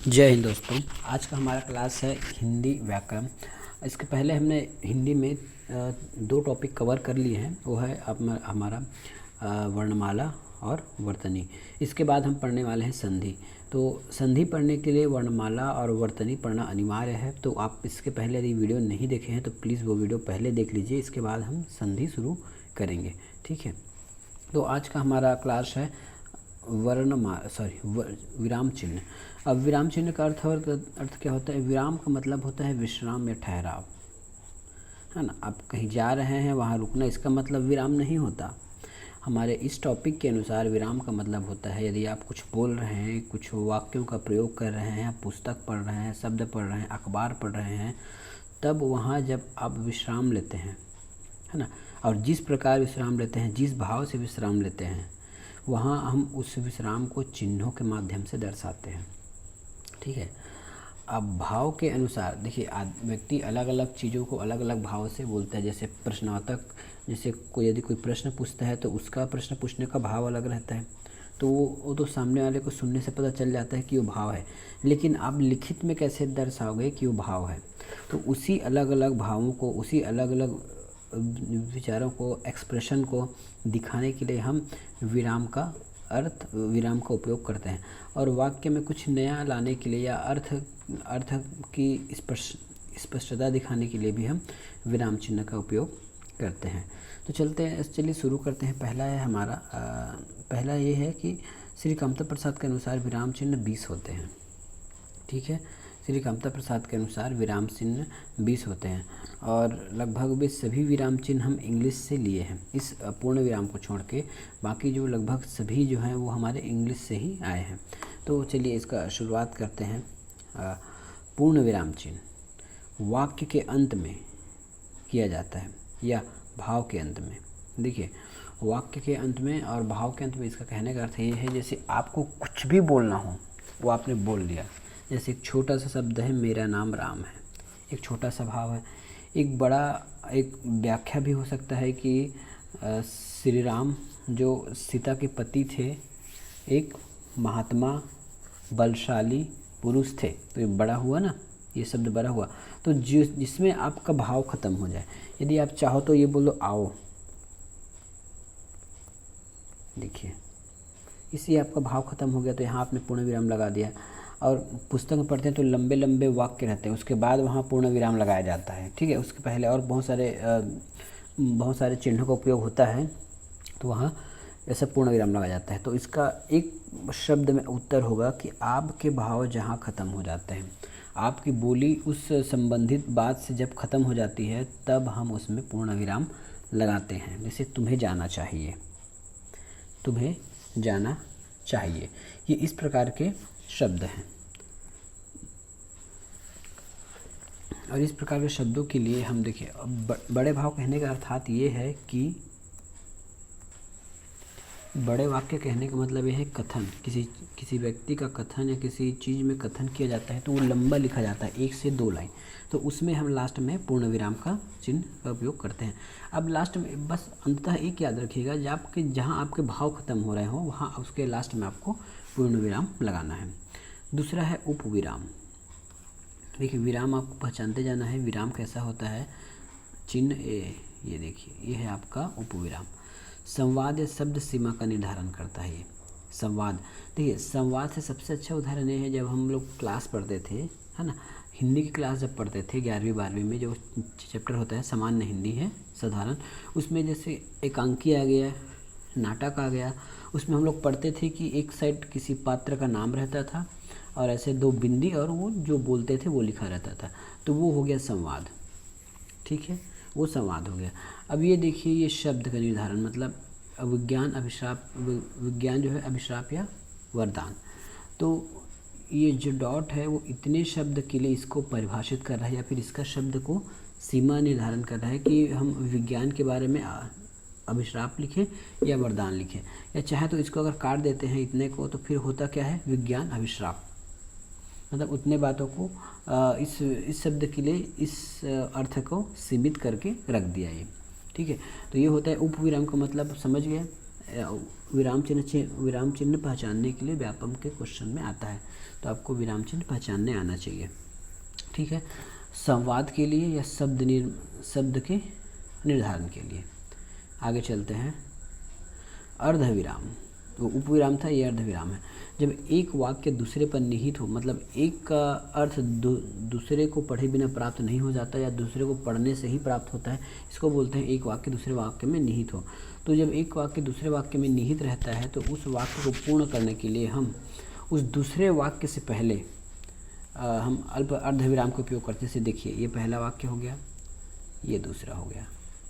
जय हिंद दोस्तों। आज का हमारा क्लास है हिंदी व्याकरण। इसके पहले हमने हिंदी में दो टॉपिक कवर कर लिए हैं। वो है हमारा वर्णमाला और वर्तनी। इसके बाद हम पढ़ने वाले हैं संधि। तो संधि पढ़ने के लिए वर्णमाला और वर्तनी पढ़ना अनिवार्य है। तो आप इसके पहले यदि वीडियो नहीं देखे हैं तो प्लीज़ वो वीडियो पहले देख लीजिए, इसके बाद हम संधि शुरू करेंगे। ठीक है, तो आज का हमारा क्लास है विराम चिन्ह। अब विराम चिन्ह का अर्थ क्या होता है? विराम का मतलब होता है विश्राम या ठहराव, है ना। आप कहीं जा रहे हैं, वहाँ रुकना, इसका मतलब विराम नहीं होता। हमारे इस टॉपिक के अनुसार विराम का मतलब होता है यदि आप कुछ बोल रहे हैं, कुछ वाक्यों का प्रयोग कर रहे हैं, पुस्तक पढ़ रहे हैं, शब्द पढ़ रहे हैं, अखबार पढ़ रहे हैं, तब वहाँ जब आप विश्राम लेते हैं, है ना, और जिस प्रकार विश्राम लेते हैं, जिस भाव से विश्राम लेते हैं, वहाँ हम उस विश्राम को चिन्हों के माध्यम से दर्शाते हैं। ठीक है, अब भाव के अनुसार देखिए, व्यक्ति अलग अलग चीज़ों को अलग अलग भाव से बोलता है। जैसे प्रश्नार्थक, जैसे यदि कोई प्रश्न पूछता है तो उसका प्रश्न पूछने का भाव अलग रहता है, तो वो तो सामने वाले को सुनने से पता चल जाता है कि वो भाव है। लेकिन आप लिखित में कैसे दर्शाओगे कि वो भाव है? तो उसी अलग अलग भावों को, उसी अलग अलग विचारों को, एक्सप्रेशन को दिखाने के लिए हम विराम का उपयोग करते हैं। और वाक्य में कुछ नया लाने के लिए या अर्थ की स्पष्टता दिखाने के लिए भी हम विराम चिन्ह का उपयोग करते हैं। तो चलिए शुरू करते हैं। पहला ये है कि श्री कामता प्रसाद के अनुसार विराम चिन्ह 20 होते हैं। ठीक है, श्री कामता प्रसाद के अनुसार विराम चिन्ह 20 होते हैं और लगभग वे सभी विराम चिन्ह हम इंग्लिश से लिए हैं, इस पूर्ण विराम को छोड़ के। बाकी जो लगभग सभी जो हैं वो हमारे इंग्लिश से ही आए हैं। तो चलिए इसका शुरुआत करते हैं। पूर्ण विराम चिन्ह वाक्य के अंत में किया जाता है या भाव के अंत में। देखिए, वाक्य के अंत में और भाव के अंत में इसका कहने का अर्थ ये है, जैसे आपको कुछ भी बोलना हो वो आपने बोल दिया। जैसे एक छोटा सा शब्द है, मेरा नाम राम है, एक छोटा सा भाव है। एक व्याख्या भी हो सकता है कि श्री राम जो सीता के पति थे, एक महात्मा बलशाली पुरुष थे, तो ये बड़ा हुआ ना, ये शब्द बड़ा हुआ। तो जिसमें आपका भाव खत्म हो जाए, यदि आप चाहो तो ये बोलो आओ, देखिए इससे आपका भाव खत्म हो गया, तो यहाँ आपने पूर्ण विराम लगा दिया। और पुस्तक में पढ़ते हैं तो लंबे लंबे वाक्य रहते हैं, उसके बाद वहाँ पूर्ण विराम लगाया जाता है। ठीक है, उसके पहले और बहुत सारे चिन्हों का उपयोग होता है, तो वहाँ ऐसा पूर्ण विराम लगाया जाता है। तो इसका एक शब्द में उत्तर होगा कि आपके भाव जहाँ ख़त्म हो जाते हैं, आपकी बोली उस संबंधित बात से जब ख़त्म हो जाती है, तब हम उसमें पूर्ण विराम लगाते हैं। जैसे तुम्हें जाना चाहिए, तुम्हें जाना चाहिए, ये इस प्रकार के शब्द हैं। और इस प्रकार के शब्दों के लिए हम देखिए, बड़े भाव कहने का अर्थात ये है कि बड़े वाक्य कहने का मतलब ये है कथन, किसी व्यक्ति का कथन या किसी चीज़ में कथन किया जाता है तो वो लंबा लिखा जाता है, 1 से 2 लाइन, तो उसमें हम लास्ट में पूर्ण विराम का चिन्ह का उपयोग करते हैं। अब लास्ट में बस अंततः एक याद रखिएगा, जहाँ आपके भाव खत्म हो रहे हों वहाँ उसके लास्ट में आपको पूर्ण विराम लगाना है। दूसरा है उपविराम। देखिए, विराम आपको पहचानते जाना है, विराम कैसा होता है। चिन्ह ये देखिए, ये है आपका उपविराम। संवाद या शब्द सीमा का निर्धारण करता है। ये संवाद, देखिए संवाद से सबसे अच्छा उदाहरण ये है, जब हम लोग क्लास पढ़ते थे, है ना, हिंदी की क्लास जब पढ़ते थे 11वीं 12वीं में, जो चैप्टर होता है सामान्य हिंदी है साधारण, उसमें जैसे एकांकी आ गया, नाटक आ गया, उसमें हम लोग पढ़ते थे कि एक साइड किसी पात्र का नाम रहता था और ऐसे 2 बिंदी और वो जो बोलते थे वो लिखा रहता था, तो वो हो गया संवाद। ठीक है, वो संवाद हो गया। अब ये देखिए, ये शब्द का निर्धारण मतलब विज्ञान जो है अभिश्राप या वरदान। तो ये जो डॉट है वो इतने शब्द के लिए इसको परिभाषित कर रहा है या फिर इसका शब्द को सीमा निर्धारण कर रहा है कि हम विज्ञान के बारे में अभिश्राप लिखें या वरदान लिखें, या चाहे तो इसको अगर काट देते हैं इतने को, तो फिर होता क्या है, विज्ञान अभिश्राप, मतलब उतने बातों को इस शब्द के लिए इस अर्थ को सीमित करके रख दिया ये। ठीक है, तो ये होता है उपविराम का मतलब, समझ गए। विराम चिन्ह पहचानने के लिए व्यापम के क्वेश्चन में आता है, तो आपको विराम चिन्ह पहचानने आना चाहिए। ठीक है, संवाद के लिए या शब्द के निर्धारण के लिए। आगे चलते हैं, अर्धविराम। वो उपविराम था, ये अर्धविराम है। जब एक वाक्य दूसरे पर निहित हो, मतलब एक का अर्थ दूसरे को पढ़े बिना प्राप्त नहीं हो जाता या दूसरे को पढ़ने से ही प्राप्त होता है, इसको बोलते हैं एक वाक्य दूसरे वाक्य में निहित हो। तो जब एक वाक्य दूसरे वाक्य में निहित रहता है तो उस वाक्य को पूर्ण करने के लिए हम उस दूसरे वाक्य से पहले हम अर्धविराम का उपयोग करते हैं। देखिए, ये पहला वाक्य हो गया, ये दूसरा हो गया।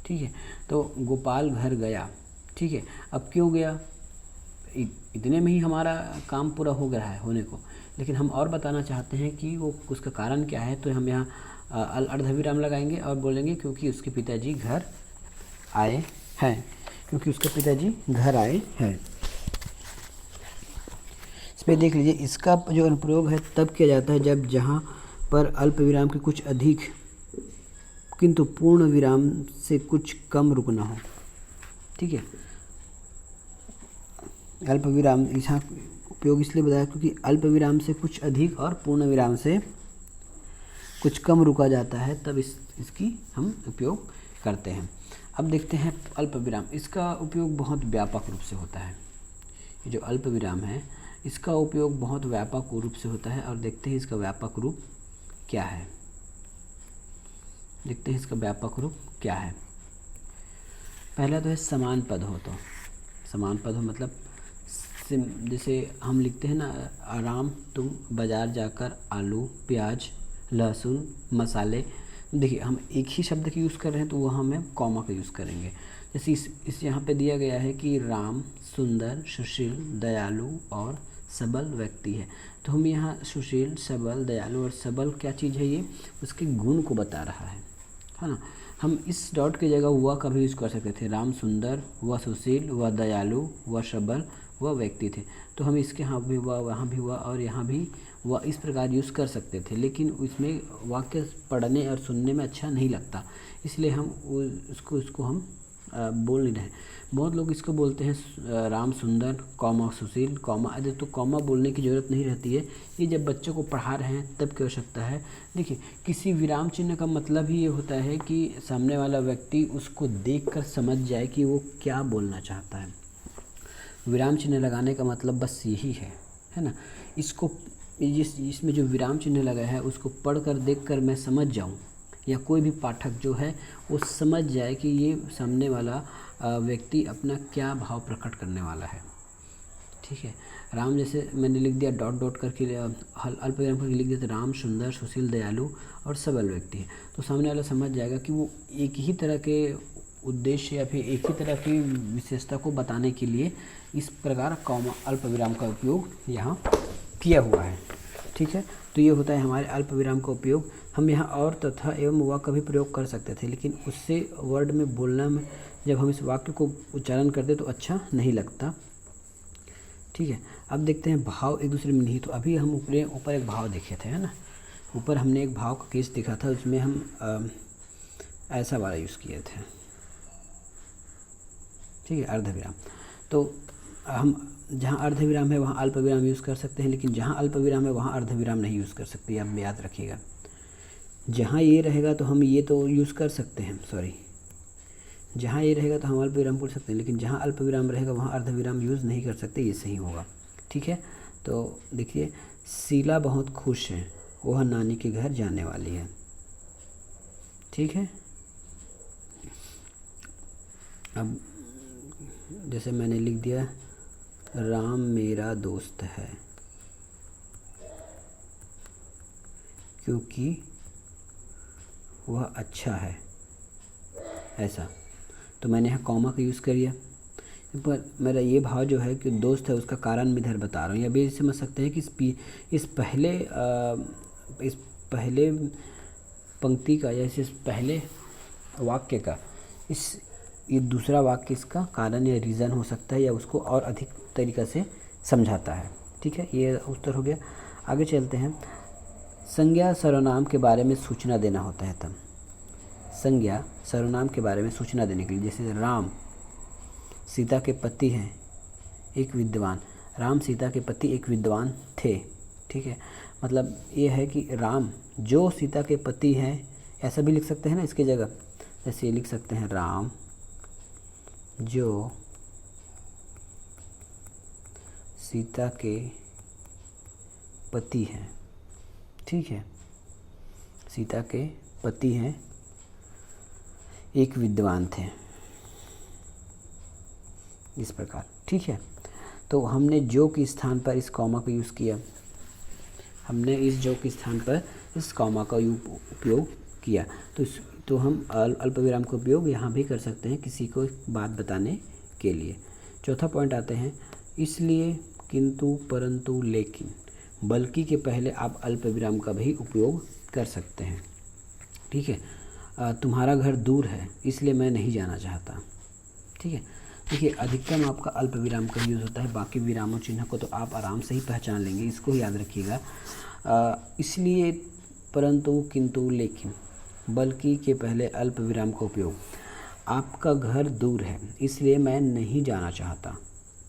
ठीक है, तो गोपाल घर गया। ठीक है, अब क्यों गया, इतने में ही हमारा काम पूरा हो गया है होने को, लेकिन हम और बताना चाहते हैं कि वो उसका कारण क्या है, तो हम यहाँ अर्धविराम लगाएंगे और बोलेंगे क्योंकि उसके पिताजी घर आए हैं, क्योंकि उसके पिताजी घर आए हैं। इसमें देख लीजिए, इसका जो अनुप्रयोग है तब किया जाता है जब जहाँ पर अल्प विराम के कुछ अधिक किंतु पूर्ण विराम से कुछ कम रुकना हो। ठीक है, अल्प विराम यहाँ उपयोग इसलिए बताया क्योंकि अल्प विराम से कुछ अधिक और पूर्ण विराम से कुछ कम रुका जाता है, तब इसकी हम उपयोग करते हैं। अब देखते हैं अल्प विराम। इसका उपयोग बहुत व्यापक रूप से होता है। ये जो अल्प विराम है इसका उपयोग बहुत व्यापक रूप से होता है, और देखते हैं इसका व्यापक रूप क्या है। देखते हैं इसका व्यापक रूप क्या है। पहला तो है समान पद हो। तो समान पद हो मतलब जैसे हम लिखते हैं ना, आराम तुम बाज़ार जाकर आलू प्याज लहसुन मसाले। देखिए, हम एक ही शब्द का यूज़ कर रहे हैं तो वहाँ हम कॉमा का यूज़ करेंगे। जैसे इस यहाँ पे दिया गया है कि राम सुंदर सुशील दयालु और सबल व्यक्ति है, तो हम यहाँ सुशील सबल दयालु और सबल क्या चीज़ है, ये उसके गुण को बता रहा है ना। हम इस डॉट की जगह वह का भी यूज़ कर सकते थे। राम सुंदर, वह सुशील, वह दयालु, वह सबल, वह व्यक्ति थे, तो हम इसके यहाँ भी हुआ, वहाँ भी हुआ और यहाँ भी वह इस प्रकार यूज़ कर सकते थे, लेकिन इसमें वाक्य पढ़ने और सुनने में अच्छा नहीं लगता, इसलिए हम उसको हम बोल नहीं रहे। बहुत लोग इसको बोलते हैं राम सुंदर कॉमा सुशील कॉमा, तो कॉमा बोलने की ज़रूरत नहीं रहती है। ये जब बच्चों को पढ़ा रहे हैं तब की आवश्यकता है। देखिए, किसी विराम चिन्ह का मतलब ही ये होता है कि सामने वाला व्यक्ति उसको देखकर समझ जाए कि वो क्या बोलना चाहता है। विराम चिन्ह लगाने का मतलब बस यही है ना। इसमें जो विराम चिन्ह लगा है उसको पढ़कर देखकर मैं समझ जाऊँ, या कोई भी पाठक जो है वो समझ जाए कि ये सामने वाला व्यक्ति अपना क्या भाव प्रकट करने वाला है। ठीक है, राम जैसे मैंने लिख दिया डॉट डॉट करके अल्प विराम करके लिख दिया, तो राम सुंदर सुशील दयालु और सबल व्यक्ति है, तो सामने वाला समझ जाएगा कि वो एक ही तरह के उद्देश्य या फिर एक ही तरह की विशेषता को बताने के लिए इस प्रकार कॉमा अल्प विराम का उपयोग यहाँ किया हुआ है। ठीक है, तो ये होता है हमारे अल्प विराम का उपयोग। हम यहाँ और तथा एवं व का भी प्रयोग कर सकते थे, लेकिन उससे वर्ड में बोलना में जब हम इस वाक्य को उच्चारण करते तो अच्छा नहीं लगता। ठीक है, अब देखते हैं भाव एक दूसरे में नहीं। तो अभी हम ऊपर एक भाव देखे थे, है ना। ऊपर हमने एक भाव का केस देखा था, उसमें हम ऐसा वाला यूज़ किए थे। ठीक है, अर्धविराम। तो हम जहाँ अर्धविराम है वहाँ अल्प विराम यूज़ कर सकते हैं, लेकिन जहाँ अल्प विराम है वहाँ अर्धविराम नहीं यूज़ कर सकते, आप याद रखिएगा। जहाँ ये रहेगा तो हम ये तो यूज़ कर सकते हैं, जहाँ ये रहेगा तो हम अल्प विराम बोल सकते हैं, लेकिन जहाँ अल्प विराम रहेगा वहाँ अर्धविराम यूज़ नहीं कर सकते, ये सही होगा। ठीक है, तो देखिए, शीला बहुत खुश है, वह नानी के घर जाने वाली है। ठीक है, अब जैसे मैंने लिख दिया राम मेरा दोस्त है क्योंकि वह अच्छा है, ऐसा, तो मैंने यहाँ कॉमा का यूज़ कर दिया। पर मेरा ये भाव जो है कि दोस्त है उसका कारण मैं इधर बता रहा हूँ। या भी समझ सकते हैं कि इस पहले पंक्ति का या इस पहले वाक्य का ये दूसरा वाक्य इसका कारण या रीज़न हो सकता है, या उसको और अधिक तरीक़ा से समझाता है। ठीक है, ये उत्तर हो गया। आगे चलते हैं। संज्ञा सर्वनाम के बारे में सूचना देना होता है तब। संज्ञा सर्वनाम के बारे में सूचना देने के लिए, जैसे राम सीता के पति हैं एक विद्वान, राम सीता के पति एक विद्वान थे। ठीक है, मतलब ये है कि राम जो सीता के पति हैं, ऐसा भी लिख सकते हैं ना इसकी जगह, जैसे लिख सकते हैं राम जो सीता के पति हैं। ठीक है, सीता के पति हैं एक विद्वान थे, इस प्रकार। ठीक है, तो हमने जो के स्थान पर इस कॉमा का यूज़ किया, हमने इस जो के स्थान पर इस कॉमा का उपयोग किया। तो हम अल्प विराम का उपयोग यहाँ भी कर सकते हैं किसी को बात बताने के लिए। चौथा पॉइंट आते हैं, इसलिए, किंतु, परंतु, लेकिन, बल्कि के पहले आप अल्प विराम का भी उपयोग कर सकते हैं। ठीक है, तुम्हारा घर दूर है इसलिए मैं नहीं जाना चाहता। ठीक है, देखिए अधिकतम आपका अल्प विराम का यूज़ होता है, बाकी विरामों चिन्ह को तो आप आराम से ही पहचान लेंगे, इसको ही याद रखिएगा। इसलिए, परंतु, किंतु, लेकिन, बल्कि के पहले अल्प विराम का उपयोग। आपका घर दूर है इसलिए मैं नहीं जाना चाहता।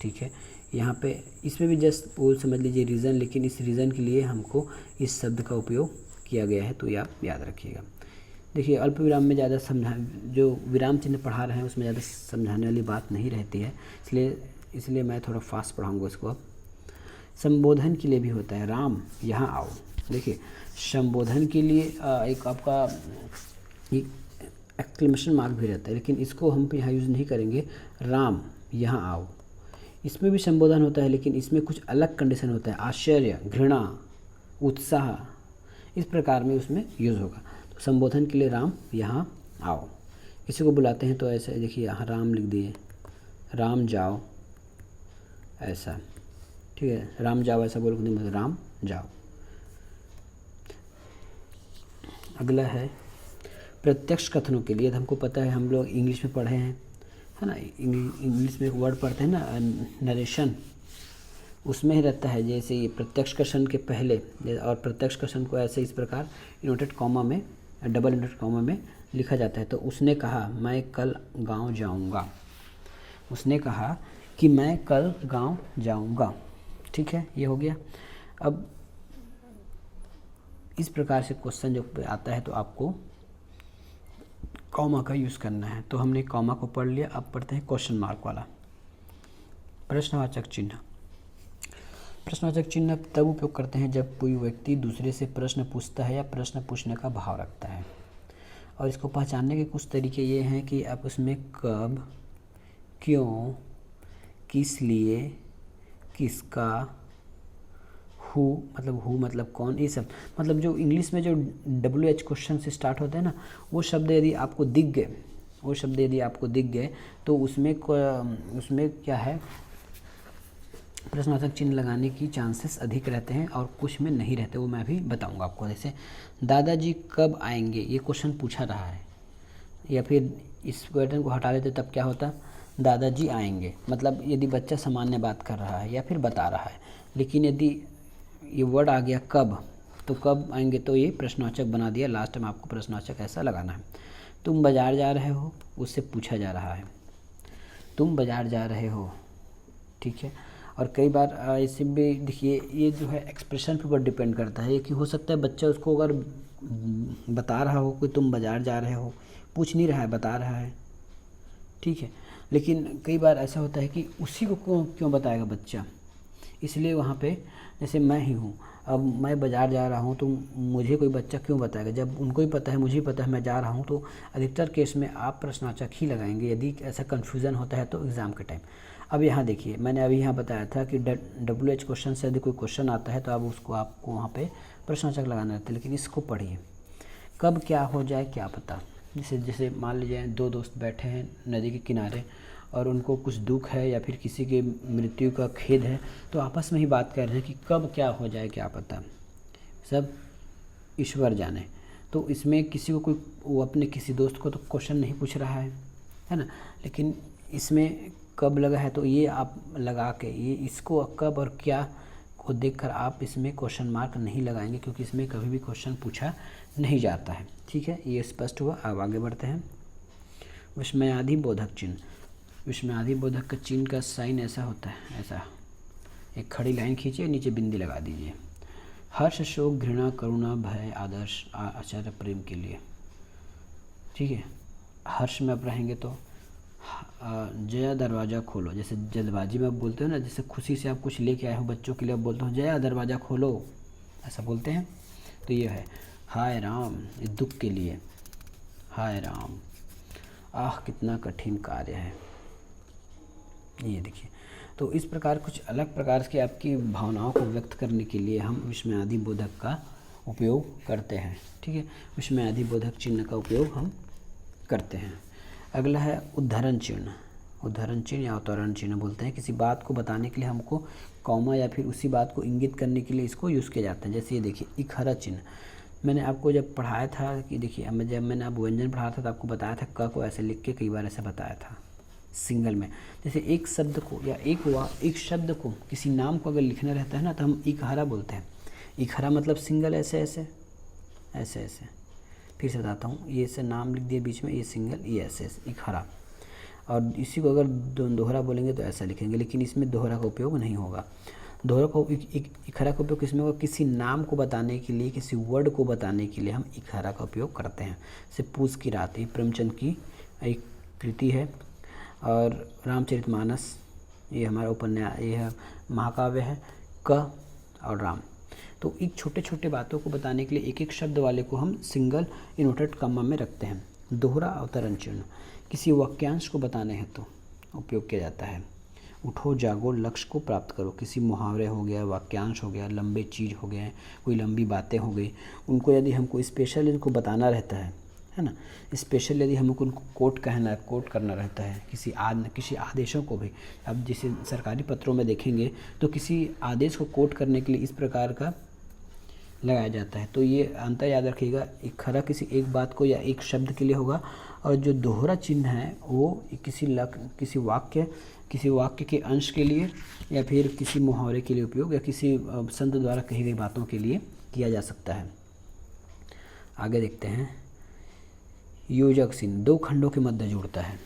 ठीक है, यहाँ पे इसमें भी जस्ट बोल समझ लीजिए रीज़न, लेकिन इस रीज़न के लिए हमको इस शब्द का उपयोग किया गया है, तो ये आप याद रखिएगा। देखिए अल्प विराम में ज़्यादा जो विराम चिन्ह पढ़ा रहे हैं उसमें ज़्यादा समझाने वाली बात नहीं रहती है, इसलिए मैं थोड़ा फास्ट पढ़ाऊँगा इसको। अब संबोधन के लिए भी होता है, राम यहाँ आओ। देखिए संबोधन के लिए एक आपका एक्सक्लेमेशन मार्क भी रहता है, लेकिन इसको हम यहाँ यूज़ नहीं करेंगे। राम यहाँ आओ, इसमें भी संबोधन होता है, लेकिन इसमें कुछ अलग कंडीशन होता है, आश्चर्य, घृणा, उत्साह, इस प्रकार में उसमें यूज़ होगा। तो संबोधन के लिए राम यहाँ आओ। किसी को बुलाते हैं तो ऐसे देखिए यहाँ राम लिख दिए, राम जाओ, ऐसा। ठीक है, राम जाओ ऐसा बोल के राम जाओ। अगला है प्रत्यक्ष कथनों के लिए। हमको पता है, हम लोग इंग्लिश में पढ़े हैं, है ना, इंग्लिश में एक वर्ड पढ़ते हैं ना, नरेशन, उसमें ही रहता है। जैसे ये प्रत्यक्ष कथन के पहले, और प्रत्यक्ष कथन को ऐसे इस प्रकार इनवर्टेड कॉमा में, डबल इनवर्टेड कॉमा में लिखा जाता है। तो उसने कहा मैं कल गांव जाऊंगा, उसने कहा कि मैं कल गांव जाऊंगा। ठीक है, ये हो गया। अब इस प्रकार से क्वेश्चन जो आता है तो आपको कॉमा का यूज़ करना है। तो हमने कॉमा को पढ़ लिया, अब पढ़ते हैं क्वेश्चन मार्क वाला प्रश्नवाचक चिन्ह। प्रश्नवाचक चिन्ह तब उपयोग करते हैं जब कोई व्यक्ति दूसरे से प्रश्न पूछता है या प्रश्न पूछने का भाव रखता है। और इसको पहचानने के कुछ तरीके ये हैं कि आप उसमें कब, क्यों, किस लिए, किसका, हु मतलब कौन, ये सब, मतलब जो इंग्लिश में जो WH क्वेश्चन से स्टार्ट होते हैं ना, वो शब्द यदि आपको दिख गए तो उसमें क्या है, प्रश्नवाचक चिन्ह लगाने की चांसेस अधिक रहते हैं और कुछ में नहीं रहते, वो मैं अभी बताऊंगा आपको। जैसे दादाजी कब आएंगे, ये क्वेश्चन पूछा रहा है, या फिर इस पैटर्न को हटा देते तब क्या होता, दादाजी आएंगे, मतलब यदि बच्चा सामान्य बात कर रहा है या फिर बता रहा है। लेकिन यदि ये वर्ड आ गया कब, तो कब आएंगे तो ये प्रश्नवाचक बना दिया। लास्ट में आपको प्रश्नवाचक ऐसा लगाना है। तुम बाज़ार जा रहे हो, उससे पूछा जा रहा है, तुम बाज़ार जा रहे हो। ठीक है, और कई बार इससे भी देखिए ये जो है एक्सप्रेशन पर डिपेंड करता है कि हो सकता है बच्चा उसको अगर बता रहा हो कि तुम बाज़ार जा रहे हो, पूछ नहीं रहा है, बता रहा है। ठीक है, लेकिन कई बार ऐसा होता है कि उसी को क्यों बताएगा बच्चा, इसलिए वहाँ पे जैसे मैं ही हूँ, अब मैं बाज़ार जा रहा हूँ तो मुझे कोई बच्चा क्यों बताएगा, जब उनको ही पता है, मुझे ही पता है मैं जा रहा हूँ, तो अधिकतर केस में आप प्रश्नवाचक ही लगाएंगे यदि ऐसा कन्फ्यूज़न होता है तो एग्ज़ाम के टाइम। अब यहाँ देखिए, मैंने अभी यहाँ बताया था कि WH क्वेश्चन से यदि कोई क्वेश्चन आता है तो अब आपको वहाँ पे प्रश्नवाचक लगाना रहता है। लेकिन इसको पढ़िए, कब क्या हो जाए क्या पता। जैसे मान लीजिए दो दोस्त बैठे हैं नदी के किनारे और उनको कुछ दुख है या फिर किसी की मृत्यु का खेद है, तो आपस में ही बात कर रहे हैं कि कब क्या हो जाए क्या पता, सब ईश्वर जाने। तो इसमें किसी को वो अपने किसी दोस्त को तो क्वेश्चन नहीं पूछ रहा है ना, लेकिन इसमें कब लगा है तो ये आप लगा के ये इसको कब और क्या को देखकर आप इसमें क्वेश्चन मार्क नहीं लगाएंगे, क्योंकि इसमें कभी भी क्वेश्चन पूछा नहीं जाता है। ठीक है, ये स्पष्ट हुआ। अब आगे बढ़ते हैं। विस्मयादि बोधक चिन्ह। विस्मयादि बोधक का चिन्ह का साइन ऐसा होता है, ऐसा एक खड़ी लाइन खींचिए, नीचे बिंदी लगा दीजिए। हर्ष, शोक, घृणा, करुणा, भय, आदर्श, आचार्य, प्रेम के लिए। ठीक है, हर्ष में आप रहेंगे तो जया दरवाज़ा खोलो, जैसे जल्दबाजी में आप बोलते हो ना, जैसे खुशी से आप कुछ लेके आए हो बच्चों के लिए, आप बोलते हो जया दरवाज़ा खोलो, ऐसा बोलते हैं। तो ये है हाय राम, ये दुख के लिए, हाय राम, आह कितना कठिन कार्य है। ये देखिए, तो इस प्रकार कुछ अलग प्रकार की आपकी भावनाओं को व्यक्त करने के लिए हम विस्मयादि बोधक का उपयोग करते हैं। ठीक है, विस्मयादि बोधक चिन्ह का उपयोग हम करते हैं। अगला है उद्धरण चिन्ह। उद्धरण चिन्ह या अवतरण चिन्ह बोलते हैं, किसी बात को बताने के लिए हमको कॉमा या फिर उसी बात को इंगित करने के लिए इसको यूज़ किया जाता है। जैसे ये देखिए इकहरा चिन्ह, मैंने आपको जब जब मैंने आप व्यंजन पढ़ाया था तो आपको बताया था क को ऐसे लिख के कई बार ऐसे बताया था सिंगल में। जैसे एक शब्द को या एक शब्द को, किसी नाम को अगर लिखना रहता है ना तो हम इकहरा बोलते हैं। इकहरा मतलब सिंगल, ऐसे ऐसे ऐसे ऐसे। फिर से बताता हूँ, ये से नाम लिख दिए बीच में, ये सिंगल, ये ऐसे इकहरा। और इसी को अगर दोहरा बोलेंगे तो ऐसा लिखेंगे, लेकिन इसमें दोहरा का उपयोग नहीं होगा। दोहरा को इकहरा का उपयोग किसमें होगा? किसी नाम को बताने के लिए, किसी वर्ड को बताने के लिए हम इकहरा का उपयोग करते हैं। जैसे पूस की रात, ये प्रेमचंद की एक कृति है। और रामचरितमानस, ये हमारा उपन्यास, ये है महाकाव्य है। क और राम, तो एक छोटे छोटे बातों को बताने के लिए एक एक शब्द वाले को हम सिंगल इन्वर्टेड कॉमा में रखते हैं। दोहरा अवतरण चिन्ह किसी वाक्यांश को बताने हेतु उपयोग किया जाता है। उठो जागो लक्ष्य को प्राप्त करो, किसी मुहावरे हो गया, वाक्यांश हो गया, लंबे चीज़ हो गए, कोई लंबी बातें हो गई, उनको यदि हमको स्पेशल इनको बताना रहता है ना, स्पेशल यदि हमको उनको कोट करना रहता है, किसी आदेशों को भी। अब जैसे सरकारी पत्रों में देखेंगे तो किसी आदेश को कोट करने के लिए इस प्रकार का लगाया जाता है। तो ये अंतर याद रखिएगा, इकहरा किसी एक बात को या एक शब्द के लिए होगा, और जो दोहरा चिन्ह है वो किसी वाक्य के अंश के लिए या फिर किसी मुहावरे के लिए उपयोग, या किसी संत द्वारा कही गई बातों के लिए किया जा सकता है। आगे देखते हैं, योजक चिन्ह दो खंडों के मध्य जुड़ता है।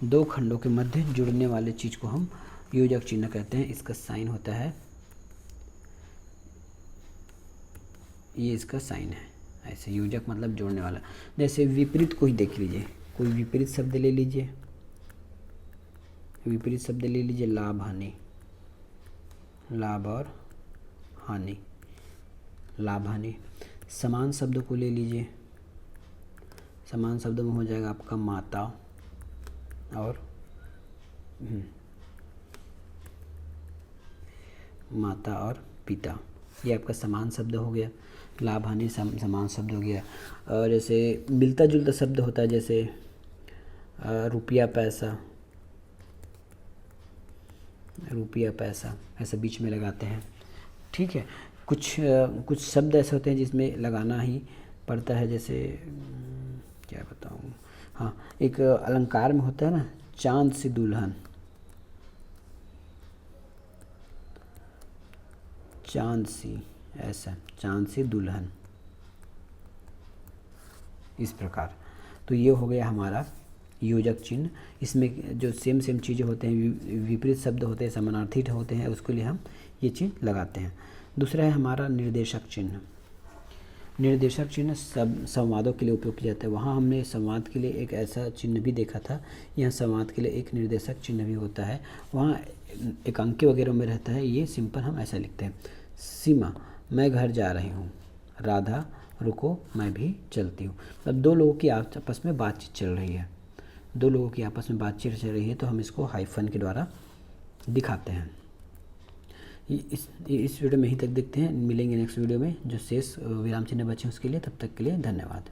दो खंडों के मध्य जुड़ने वाले चीज़ को हम योजक चिन्ह कहते हैं। इसका साइन होता है, ये इसका साइन है ऐसे। योजक मतलब जोड़ने वाला। जैसे विपरीत को ही देख लीजिए, कोई विपरीत शब्द ले लीजिए, विपरीत शब्द ले लीजिए, लाभ हानि, लाभ और हानि, लाभ हानि। समान शब्द को ले लीजिए, समान शब्द में हो जाएगा आपका माता और पिता, ये आपका समान शब्द हो गया। लाभ हानि समान शब्द हो गया। और जैसे मिलता जुलता शब्द होता है, जैसे रुपया पैसा ऐसा बीच में लगाते हैं। ठीक है, कुछ शब्द ऐसे होते हैं जिसमें लगाना ही पड़ता है। जैसे क्या बताऊँ, हाँ, एक अलंकार में होता है ना, चांद सी दुल्हन, चांद सी, ऐसा चांद सी दुल्हन, इस प्रकार। तो ये हो गया हमारा योजक चिन्ह। इसमें जो सेम चीज़ें होते हैं, विपरीत शब्द होते हैं, समानार्थी होते हैं, उसके लिए हम ये चिन्ह लगाते हैं। दूसरा है हमारा निर्देशक चिन्ह। निर्देशक चिन्ह संवादों के लिए उपयोग किया जाता है। वहाँ हमने संवाद के लिए एक ऐसा चिन्ह भी देखा था, यहाँ संवाद के लिए एक निर्देशक चिन्ह भी होता है। वहाँ एकांकी वगैरह में रहता है। ये सिंपल हम ऐसा लिखते हैं, सीमा मैं घर जा रही हूँ, राधा रुको मैं भी चलती हूँ। मतलब दो लोगों की आपस में बातचीत चल रही है, दो लोगों की आपस में बातचीत चल रही है, तो हम इसको हाइफन के द्वारा दिखाते हैं। इस वीडियो में यहीं तक देखते हैं, मिलेंगे नेक्स्ट वीडियो में। जो शेष विराम चिन्ह बचे उसके लिए, तब तक के लिए धन्यवाद।